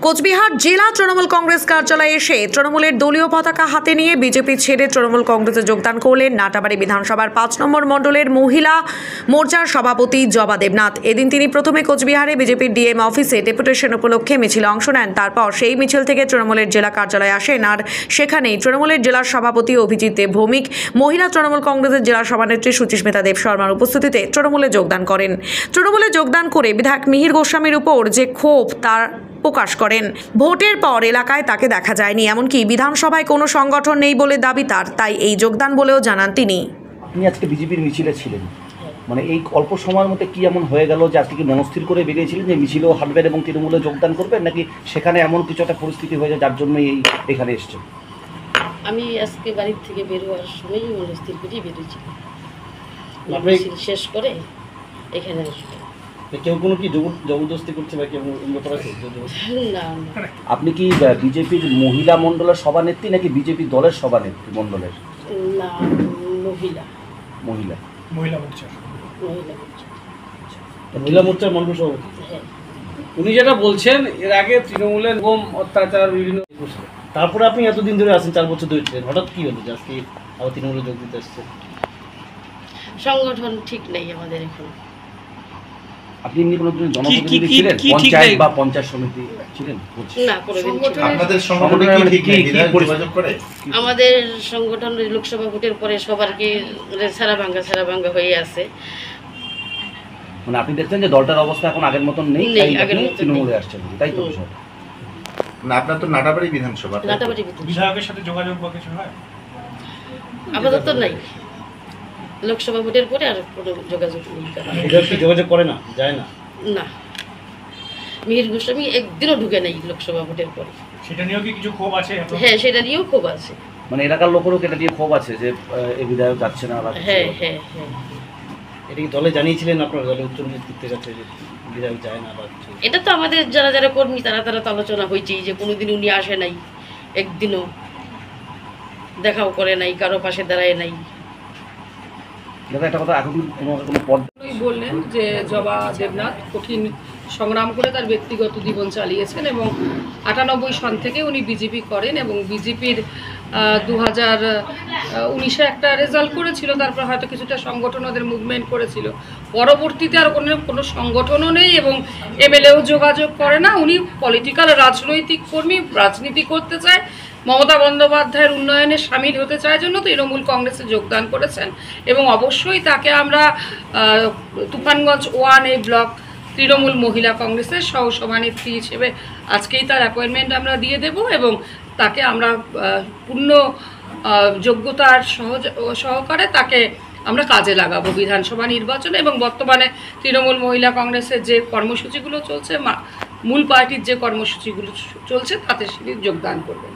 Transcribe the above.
কোচবিহার জেলা তৃণমূল কংগ্রেস কার্যালয়ে এসে তৃণমূলের দলীয় পতাকা হাতে নিয়ে বিজেপি ছেড়ে তৃণমূল কংগ্রেসে যোগদান করলেন নাটাবাড়ি বিধানসভার ৫ নম্বর মণ্ডলের মহিলা মোর্চার সভাপতি জবা দেবনাথ। এদিন তিনি প্রথমে কোচবিহারে বিজেপির ডিএম অফিসে ডেপুটেশন উপলক্ষে মিছিলে অংশ নেন। তারপর সেই মিছিল থেকে তৃণমূলের জেলা কার্যালয়ে আসেন আর সেখানেই তৃণমূলের জেলার সভাপতি অভিজিৎ দেব ভৌমিক, মহিলা তৃণমূল কংগ্রেসের জেলা সভানেত্রী সুচিস্মিতা দেব শর্মার উপস্থিতিতে তৃণমূলে যোগদান করেন। তৃণমূলে যোগদান করে বিধায়ক মিহির গোস্বামীর উপর যে ক্ষোভ তার প্রকাশ করেন। ভোটের পর এলাকায় তাকে দেখা যায়নি, এমনকি বিধানসভায় কোনো সংগঠন নেই বলে দাবি তার, তাই এই যোগদান বলেও জানান তিনি। আপনি আজকে বিজেপির মিছিলে ছিলেন, মানে এই অল্প সময়ের মধ্যে কি এমন হয়ে গেল যে আজকে কি মনস্থির করে বেরিয়েছিলেন যে মিছিলেও হাঁটবেন এবং তৃণমূলে যোগদান করবেন, নাকি সেখানে এমন কিছু একটা পরিস্থিতি হয়ে যায় যার জন্য এখানে এসছেন? আমি আজকে বাড়ির থেকে বেরোয়ার সময়ই মনস্থির করেই বেরিয়েছি, শেষ করে এখানে আসবো। কেউ কোনো কি জবরদস্তি করছে বা কেউ না? আপনি কি বিজেপির মহিলা মণ্ডলের সভানেত্রী নাকি বিজেপি দলের সভানেত্রী মণ্ডলের? না, মহিলা মহিলা মহিলা মোর্চা মহিলা মোর্চার মণ্ডল সভাপতি। হ্যাঁ। উনি যেটা বলছেন, এর আগে তৃণমূলের কম অত্যাচার বিভিন্ন, তারপরে আপনি এতদিন ধরে আছেন, 4 বছর ধরে ছিলেন, হঠাৎ কি হলো যে আজকে আবার তৃণমূলে যোগ দিতে আসছেন? সংগঠন ঠিক নেই আমাদের এখন। আপনি এমনি কোনো জনপ্রতিনিধি ছিলেন, পঞ্চায়েত বা পঞ্চায়েত সমিতি ছিলেন? না, কোনোদিন আপনাদের সংগঠনে কি ঠিক নেই, যোগাযোগ করে? আমাদের সংগঠন লোকসভা ভোটের পরে সবারকে সারা ভাঙ্গা হয়ে আছে। মানে আপনি দেখছেন যে দলটার অবস্থা এখন আগের মতন নেই, তৃণমূলে আসছেন, তাই তো? না, আপনার তো নাটাবাড়ি বিধানসভা, বিধায়কের সাথে যোগাযোগ বা কিছু হয়? আপাতত নাই, লোকসভা ভোটের পরে আর কোনো যোগাযোগ নেই। যোগাযোগ করে না, যায় না? না, মিহির গোস্বামী একদিনও ঢুকে নাই লোকসভা ভোটের পরে। সেটা নিয়েও কি কিছু ক্ষোভ আছে? হ্যাঁ, সেটা নিয়েও ক্ষোভ আছে। মানে এলাকার লোকেরও এটা নিয়ে ক্ষোভ আছে যে এই বিধায়ক যাচ্ছে না? হ্যাঁ হ্যাঁ হ্যাঁ। এটা কি দলে জানিয়েছিলেন আপনার দলের উচ্চ নেতৃত্বের কাছে যে বিধায়ক যায় না? এটা তো আমাদের যারা যারা কর্মী তারা তো আলোচনা হয়েছেই যে কোনোদিন উনি আসে নাই, একদিনও দেখাও করে নাই, কারো পাশে দাঁড়ায় নাই। একটা কথা, এখন কোনো পদ বললেন যে জবা দেবনাথ কঠিন সংগ্রাম করে তার ব্যক্তিগত জীবন চালিয়েছেন এবং 98 সন থেকে উনি বিজেপি করেন এবং বিজেপির 2019-এ একটা রেজাল্ট করেছিল, তারপর হয়তো কিছুটা সংগঠন ওদের মুভমেন্ট করেছিল, পরবর্তীতে আর কোনো সংগঠনও নেই এবং এমএলএও যোগাযোগ করে না। উনি পলিটিক্যাল রাজনৈতিক কর্মী, রাজনীতি করতে চায়, মমতা বন্দ্যোপাধ্যায়ের উন্নয়নে সামিল হতে চায় জন্য তৃণমূল কংগ্রেসে যোগদান করেছেন এবং অবশ্যই তাকে আমরা তুফানগঞ্জ 1A ব্লক তৃণমূল মহিলা কংগ্রেসের সহসভানেত্রী হিসেবে আজকেই তার অ্যাপয়েন্টমেন্ট আমরা দিয়ে দেব এবং তাকে আমরা পূর্ণ যোগ্যতার সহকারে তাকে আমরা কাজে লাগাবো বিধানসভা নির্বাচনে এবং বর্তমানে তৃণমূল মহিলা কংগ্রেসের যে কর্মসূচিগুলো চলছে, মূল পার্টির যে কর্মসূচিগুলো চলছে তাতে তিনি যোগদান করবেন।